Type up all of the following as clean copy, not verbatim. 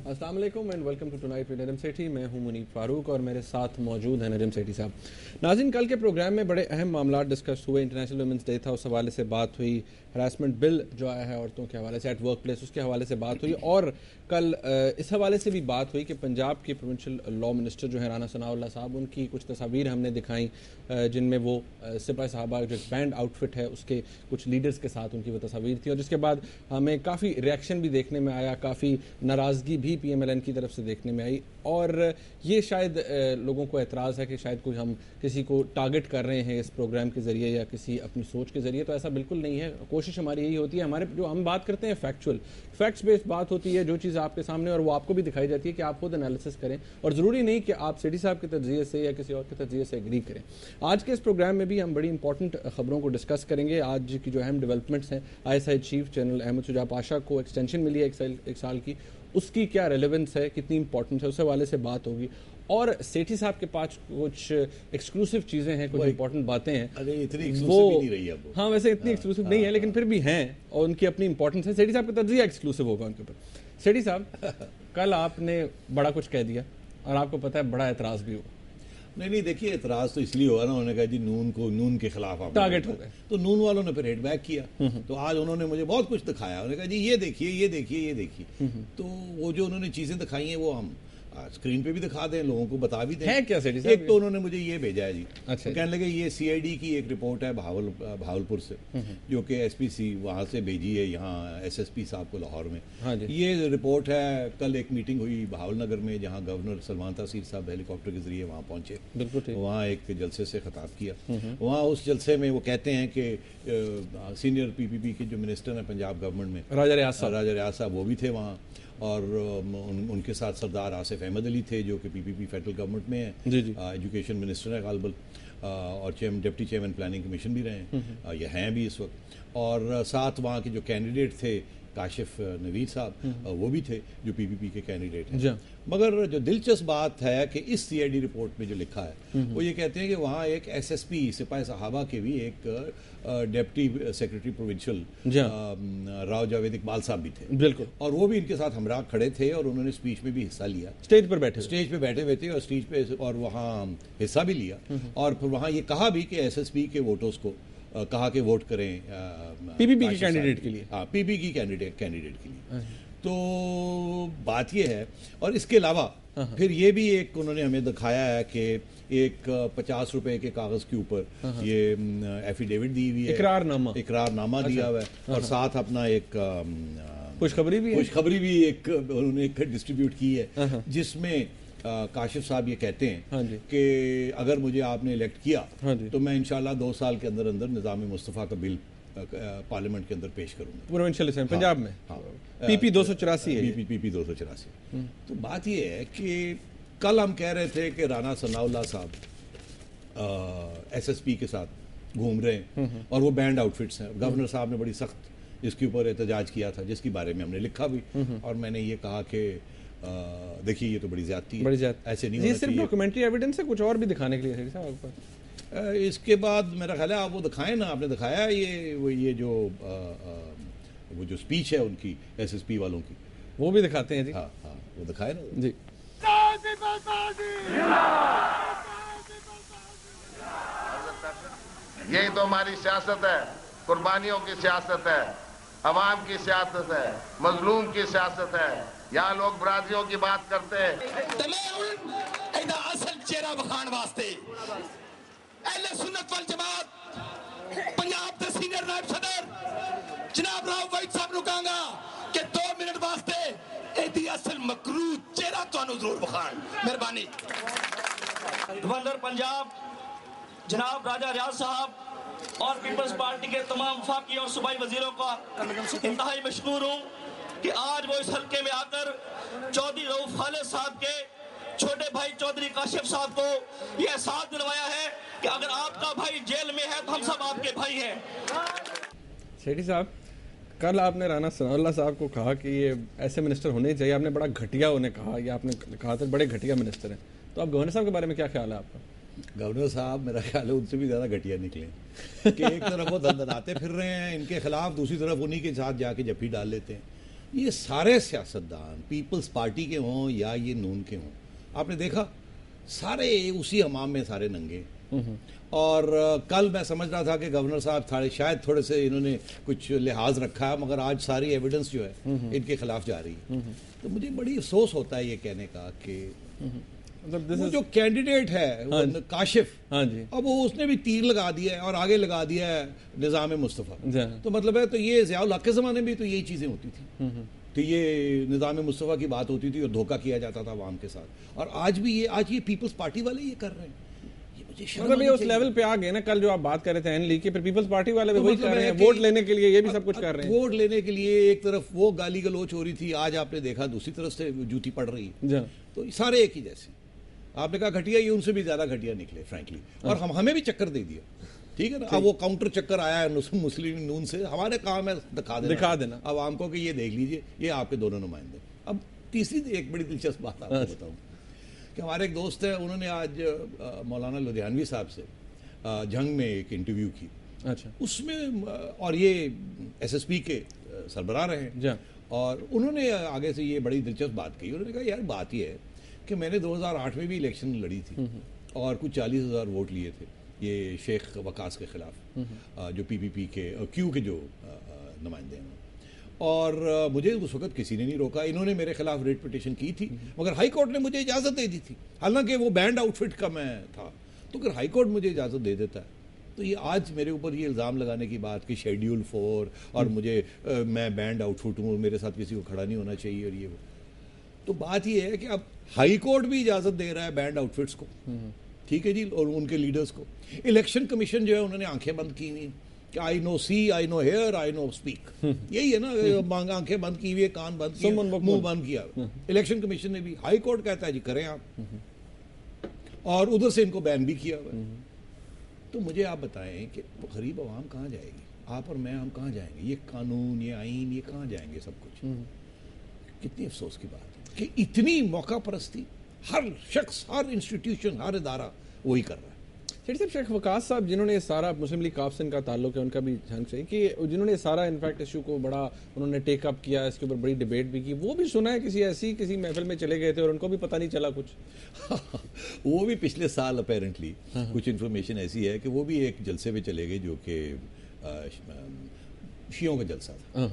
अस्सलाम वालेकुम and welcome to tonight with Najam Sethi. मैं हूं मुनीब फारूक और मेरे साथ मौजूद हैं नजम सेठी साहब। नाज़रीन, कल के प्रोग्राम में बड़े अहम मामला डिस्कस हुए। इंटरनेशनल वुमेंस डे था, उस हवाले से बात हुई। हरासमेंट बिल जो आया है औरतों के हवाले से एट वर्क प्लेस, उसके हवाले से बात हुई। और कल इस हवाले से भी बात हुई कि पंजाब के प्रोविंशियल लॉ मिनिस्टर जो है राना सनाउल्लाह साहब, उनकी कुछ तस्वीर हमने दिखाई जिनमें वो सिपाही साहबा जो बैंड आउटफिट है उसके कुछ लीडर्स के साथ उनकी वो तस्वीर थी। और जिसके बाद हमें काफ़ी रिएक्शन भी देखने में आया, काफ़ी नाराज़गी भी PMLN की तरफ से देखने में आई। और ये शायद लोगों को एतराज़ है कि शायद कोई हम किसी को टारगेट कर रहे हैं इस प्रोग्राम के ज़रिए या किसी अपनी सोच के ज़रिए। तो ऐसा बिल्कुल नहीं है। कोशिश हमारी यही होती है, हमारे जो हम बात करते हैं फैक्चुअल, फैक्ट्स बेस्ड बात होती है। जो चीज़ आपके सामने और वो आपको भी दिखाई जाती है कि आप खुद एनालिसिस करें, और ज़रूरी नहीं कि आप सेठी साहब के तज्ज़िये से या किसी और के तज्ज़िये से एग्री करें। आज के इस प्रोग्राम में भी हम बड़ी इंपॉर्टेंट खबरों को डिस्कस करेंगे। आज की जो अहम डेवलपमेंट्स हैं, ISI chief general Ahmed Shuja Pasha को एक्सटेंशन मिली है एक साल की, उसकी क्या रेलेवेंस है, कितनी इंपॉर्टेंस है, उस हवाले से बात होगी। और सेठी साहब के पास कुछ एक्सक्लूसिव चीज़ें हैं, कुछ इंपॉर्टेंट बातें हैं। अरे इतनी एक्सक्लूसिव नहीं रही अब। हाँ, वैसे इतनी एक्सक्लूसिव नहीं है, लेकिन फिर भी हैं और उनकी अपनी इंपॉर्टेंस है। सेठी साहब का तज्ज़िया एक्सक्लूसिव होगा उनके ऊपर। सेठी साहब, कल आपने बड़ा कुछ कह दिया और आपको पता है बड़ा एतराज़ भी हुआ। नहीं, देखिए एतराज़ तो इसलिए हुआ ना, उन्होंने कहा जी नून के खिलाफ आप टारगेट हो गए, तो नून वालों ने फिर हेड बैक किया। तो आज उन्होंने मुझे बहुत कुछ दिखाया। उन्होंने कहा जी ये देखिए ये देखिए ये देखिए। तो वो जो उन्होंने चीज़ें दिखाई हैं वो हम स्क्रीन पे भी दिखा दें, लोगों को बता भी दें। है क्या सेठी साहब? एक तो उन्होंने मुझे ये भेजा है जी। अच्छा, तो कहने लगे ये CID की एक रिपोर्ट है भावलपुर से, जो कि SPC वहाँ से भेजी है यहाँ SSP साहब को लाहौर में। हाँ जी। ये रिपोर्ट है। कल एक मीटिंग हुई भावलनगर में जहाँ गवर्नर सलमान तासीर साहब हेलीकॉप्टर के जरिए वहाँ पहुँचे। बिल्कुल ठीक। वहाँ एक जलसे से खिताब किया। वहाँ उस जलसे में वो कहते हैं कि सीनियर PPP के जो मिनिस्टर हैं पंजाब गवर्नमेंट में, राजा रियाज साहब, वो भी थे वहाँ। और उनके साथ सरदार आसिफ अहमद अली थे जो कि PPP फेडरल गवर्नमेंट में है, जी जी। एजुकेशन मिनिस्टर है गालबल, और डिप्टी चेयरमैन प्लानिंग कमीशन भी रहे हैं, ये हैं भी इस वक्त। और साथ वहाँ के जो कैंडिडेट थे काशिफ नवीर साहब, वो भी थे जो PPP के कैंडिडेट हैं। मगर जो दिलचस्प बात है कि इस CID रिपोर्ट में जो लिखा है वो ये कहते हैं कि वहाँ एक SSP सिपाही साहबा के भी एक deputy secretary provincial Rao Javed Iqbal साहब भी थे। बिल्कुल। और वो भी इनके साथ हमरा खड़े थे और उन्होंने स्पीच में भी हिस्सा लिया। स्टेज पे बैठे हुए थे और स्टेज पे और वहाँ हिस्सा भी लिया। और फिर वहाँ ये कहा भी कि SSP के वोटर्स को कहा कि वोट करें PPP के कैंडिडेट के लिए। हाँ, PPP की कैंडिडेट के लिए। तो बात ये है। और इसके अलावा फिर ये भी एक उन्होंने हमें दिखाया है कि एक 50 रुपए के कागज के ऊपर ये एफिडेविट दी हुई है, इकरारनामा दिया हुआ है। और साथ अपना एक खुशखबरी भी एक उन्होंने डिस्ट्रीब्यूट की है, जिसमें काशिफ साहब ये कहते हैं कि अगर मुझे आपने इलेक्ट किया तो मैं इंशाल्लाह 2 साल के अंदर अंदर निज़ाम मुस्तफ़ा का बिल पार्लियामेंट के अंदर पेश करूंगा। प्रोविंशियल असेंबली पंजाब में। हाँ, PP 284 है। PP 284। तो बात ये है कि कल हम कह रहे थे कि राना सनाउल्लाह साहब SSP के साथ घूम रहे हैं और वो बैंड आउटफिट्स हैं। गवर्नर साहब ने बड़ी सख्त इसके ऊपर एहतजाज किया था, जिसके बारे में हमने लिखा भी। और मैंने ये कहा कि देखिए ये तो बड़ी ज्यादती है, ऐसे नहीं होना चाहिए। सिर्फ डॉक्यूमेंट्री एविडेंस है, कुछ और भी दिखाने के लिए साहब? इसके बाद मेरा ख्याल है आप वो दिखाएं ना, आपने दिखाया ये जो वो जो स्पीच है उनकी SSP वालों की, वो भी दिखाते हैं जी। हाँ, वो दिखाए ना जी। यही तो हमारी सियासत है, कुर्बानियों की सियासत है, अवाम की सियासत है, मजलूम की सियासत है। यहाँ लोग बरादरियों की बात करते हैं। असल चेहरा बखान वास्ते अहले सुन्नत वल जमात पंजाब के सीनियर नायब सदर जनाब राव वहीद साहब नु कहूंगा कि 2 मिनट वास्ते एदी असल मकरूह चेहरा तुहानू जरूर बखान, मेहरबानी। गवर्नर पंजाब जनाब राजा रियाज साहब और पीपल्स पार्टी के तमाम वफाकी और सूबाई वजीरों का इंतहाई मशकूर हूँ कि आज वो इस हल्के में आकर चौधरी रऊफ खालिद साहब के छोटे भाई चौधरी काशिफ साहब को यह एहसास दिलवाया है कि अगर आपका भाई जेल में है तो हम सब आपके भाई हैं। सेठी साहब, कल आपने राना सनाउल्लाह साहब को कहा कि ये ऐसे मिनिस्टर होने चाहिए, आपने बड़ा घटिया उन्हें कहा, ये आपने कहा था बड़े घटिया मिनिस्टर हैं। तो आप गवर्नर साहब के बारे में क्या ख्याल है आपका? गवर्नर साहब मेरा ख्याल है उनसे भी ज़्यादा घटिया निकले कि एक तरफ वो दंदनाते फिर रहे हैं इनके खिलाफ, दूसरी तरफ उन्हीं के साथ जाके जफ्फी डाल लेते हैं। ये सारे सियासतदान पीपल्स पार्टी के हों या ये नून के हों, आपने देखा सारे उसी हमाम में सारे नंगे। और कल मैं समझ रहा था कि गवर्नर साहब शायद थोड़े से इन्होंने कुछ लिहाज रखा है, मगर आज सारी एविडेंस जो है इनके खिलाफ जा रही है। तो मुझे बड़ी अफसोस होता है ये कहने का कि वो जो कैंडिडेट है वो काशिफ, हाँ जी, अब वो उसने भी तीर लगा दिया है और आगे लगा दिया है निज़ाम मुस्तफ़ा। तो मतलब है, तो ये ज़ियाउल हक के ज़माने में तो यही चीज़ें होती थी, तो ये निज़ाम मुस्तफ़ा की बात होती थी और धोखा किया जाता था आवाम के साथ। और आज भी ये पीपल्स पार्टी वाले ये कर रहे हैं। मतलब ये उस लेवल पे आ गए ना, कल जो आप बात कर रहे थे एन लीग की, फिर पीपल्स पार्टी वाले भी वही कर रहे हैं, वोट लेने के लिए ये भी सब कुछ कर रहे हैं। वोट लेने के लिए एक तरफ वो गाली गलोच हो रही थी, आज आपने देखा दूसरी तरफ से जूती पड़ रही है। तो सारे एक ही जैसे, आपने कहा घटिया, ये उनसे भी ज्यादा घटिया निकले फ्रैंकली। और हमें भी चक्कर दे दिया, ठीक है ना। अब वो काउंटर चक्कर आया है मुस्लिम नून से, हमारे काम है दिखा देना आवाम को कि ये देख लीजिए, ये आपके दोनों नुमाइंदे। अब तीसरी एक बड़ी दिलचस्प बात आपको बताऊं कि हमारे एक दोस्त है, उन्होंने आज मौलाना लुधियानवी साहब से जंग में एक इंटरव्यू की। अच्छा। उसमें और ये एसएसपी के सरबराह रहे हैं, और उन्होंने आगे से ये बड़ी दिलचस्प बात कही। उन्होंने कहा यार बात ये है कि मैंने 2008 में भी इलेक्शन लड़ी थी और कुछ 40,000 वोट लिए थे ये शेख वकास के खिलाफ, जो पीपीपी के क्यू के जो नुमाइंदे हैं। और मुझे उस वक्त किसी ने नहीं रोका। इन्होंने मेरे खिलाफ रेट पिटीशन की थी, मगर हाई कोर्ट ने मुझे इजाज़त दे दी थी, हालांकि वो बैंड आउटफिट का मैं था। तो अगर हाई कोर्ट मुझे इजाज़त दे देता है, तो ये आज मेरे ऊपर ये इल्ज़ाम लगाने की बात कि शेड्यूल 4 और मुझे मैं बैंड आउटफिट हूँ, मेरे साथ किसी को खड़ा नहीं होना चाहिए और ये वो। तो बात ये है कि अब हाई कोर्ट भी इजाज़त दे रहा है बैंड आउटफिट्स को, ठीक है जी, और उनके लीडर्स को। इलेक्शन कमीशन जो है उन्होंने आंखें बंद की हुई कि I no see, I no hear, I no speak, यही है ना, आंखें बंद की हुई है, कान बंद किए, मुंह बंद किया। इलेक्शन कमीशन ने भी, हाई कोर्ट कहता है जी करें आप, और उधर से इनको बैन भी किया हुआ है। तो मुझे आप बताएं कि गरीब आवाम कहाँ जाएगी, आप और मैं, हम कहाँ जाएंगे? ये कानून, ये आइन, ये कहाँ जाएंगे सब कुछ? कितनी अफसोस की बात है कि इतनी मौका परस्ती हर शख्स, हर इंस्टीट्यूशन, हर इदारा वही कर रहा है। साहब, शेख वकास साहब जिन्होंने ये सारा, मुस्लिम लीग काफ से इनका ताल्लुक है, उनका भी ढंग से, कि जिन्होंने सारा इनफैक्ट इशू को बड़ा उन्होंने टेकअप किया, इसके ऊपर बड़ी डिबेट भी की, वो भी सुना है किसी महफिल में चले गए थे और उनको भी पता नहीं चला कुछ। वो भी पिछले साल अपेरेंटली कुछ इन्फॉर्मेशन ऐसी है कि वो भी एक जलसे पे चले गए जो कि शियों का जलसा था,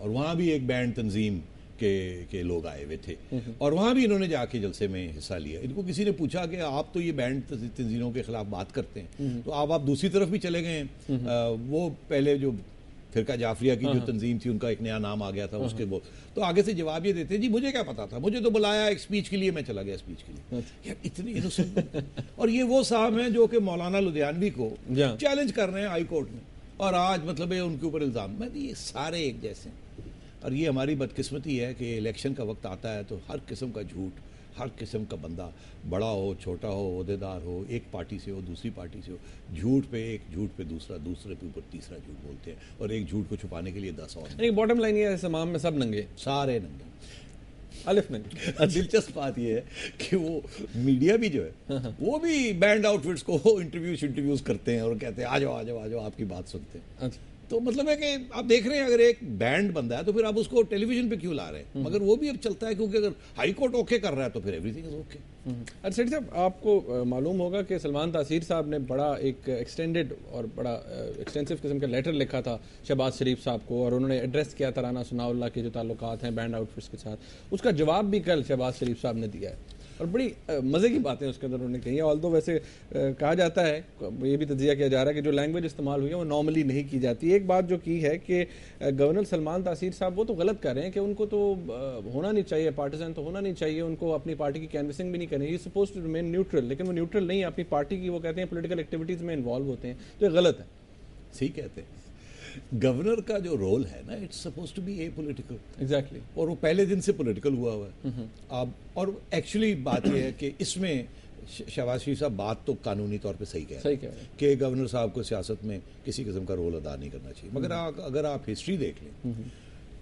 और वहाँ भी एक बैंड तंजीम के लोग आए हुए थे, और वहाँ भी इन्होंने जाके जलसे में हिस्सा लिया। इनको किसी ने पूछा कि आप तो ये बैंड तंजीमों के खिलाफ बात करते हैं, तो आप दूसरी तरफ भी चले गए हैं। वो पहले जो फिरका जाफरिया की जो तंजीम थी, उनका एक नया नाम आ गया था उसके, वो तो आगे से जवाब ये देते जी मुझे क्या पता था, मुझे तो बुलाया एक स्पीच के लिए, मैं चला गया स्पीच के लिए। यार इतनी इनोसेंट। और ये वो साहब हैं जो कि मौलाना लुधियानवी को चैलेंज कर रहे हैं हाई कोर्ट में, और आज मतलब है उनके ऊपर इल्ज़ाम। मैं ये सारे एक जैसे, और ये हमारी बदकिस्मती है कि इलेक्शन का वक्त आता है तो हर किस्म का झूठ, हर किस्म का बंदा, बड़ा हो छोटा हो, ओहदेदार हो, एक पार्टी से हो दूसरी पार्टी से हो, झूठ पे एक, झूठ पे दूसरा, दूसरे पे ऊपर तीसरा झूठ बोलते हैं, और एक झूठ को छुपाने के लिए 10 और। बॉटम लाइन ये है, समाम में सब नंगे, सारे नंगे, अलिफ नंगे। दिलचस्प बात ये है कि वो मीडिया भी जो है वो भी बैंड आउटफिट्स को इंटरव्यूज करते हैं और कहते हैं आ जाओ आ जाओ आ जाओ, आपकी बात सुनते हैं। अच्छा। तो मतलब है कि आप देख रहे हैं अगर एक बैंड बंदा है तो फिर आप उसको टेलीविजन पे क्यों ला रहे हैं? मगर वो भी अब चलता है क्योंकि अगर हाई कोर्ट ओके कर रहा है तो फिर एवरीथिंग इज ओके। अच्छा सेठ साहब, आपको मालूम होगा कि सलमान तासीर साहब ने बड़ा एक एक्सटेंडेड और बड़ा एक्सटेंसिव किस्म का लेटर लिखा था शहबाज शरीफ साहब को, और उन्होंने एड्रेस किया था राना सनाउल्लाह के जो ताल्लुकात हैं बैंड आउटफिट्स के साथ। उसका जवाब भी कल शहबाज शरीफ साहब ने दिया है, और बड़ी मज़े की बातें उसके अंदर उन्होंने कही है। ऑल्दो वैसे कहा जाता है, ये भी तजिया किया जा रहा है कि जो लैंग्वेज इस्तेमाल हुई है वो नॉर्मली नहीं की जाती। एक बात जो की है कि गवर्नर सलमान तासीर साहब वो तो गलत कर रहे हैं कि उनको तो होना नहीं चाहिए, पार्टिजन तो होना नहीं चाहिए, उनको अपनी पार्टी की कैनवसिंग भी नहीं करनी, ही सपोज टू रिमेन न्यूट्रल, लेकिन वो न्यूट्रल नहीं है, अपनी पार्टी की वो कहते हैं पॉलिटिकल एक्टिविटीज़ में इन्वॉल्व होते हैं, तो ये गलत है। सही कहते हैं। गवर्नर का जो रोल है ना, it's suppose to be a political, exactly, और वो पहले दिन से पॉलिटिकल हुआ हुआ है। अब और एक्चुअली बात यह है कि इसमें शहबाज शरीफ साहब बात तो कानूनी तौर पे सही कह रहे हैं कि गवर्नर साहब को सियासत में किसी किस्म का रोल अदा नहीं करना चाहिए, मगर अगर आप हिस्ट्री देख लें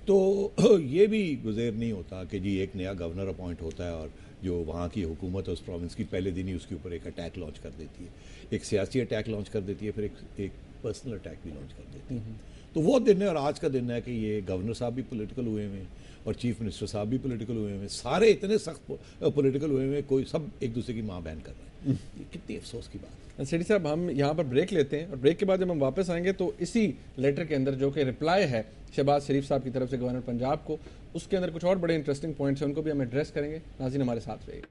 तो ये भी गुज़ेर नहीं होता कि जी एक नया गवर्नर अपॉइंट होता है और जो वहाँ की हुकूमत उस प्रोविंस की पहले दिन ही उसके ऊपर एक अटैक लॉन्च कर देती है, एक सियासी अटैक लॉन्च कर देती है, फिर एक पर्सनल अटैक भी लॉन्च कर देती है। तो वो दिन है और आज का दिन है कि ये गवर्नर साहब भी पॉलिटिकल हुए हुए हैं और चीफ मिनिस्टर साहब भी पॉलिटिकल हुए हुए हैं, सारे इतने सख्त पॉलिटिकल हुए हुए हैं, कोई सब एक दूसरे की माँ बहन कर रहे हैं। ये कितनी अफसोस की बात है। सेठी साहब, हम यहाँ पर ब्रेक लेते हैं और ब्रेक के बाद जब हम वापस आएंगे तो इसी लेटर के अंदर जो कि रिप्लाई है शहबाज शरीफ साहब की तरफ से गवर्नर पंजाब को, उसके अंदर कुछ और बड़े इंटरेस्टिंग पॉइंट्स हैं, उनको भी हम एड्रेस करेंगे। नाज़रीन हमारे साथ रहिए।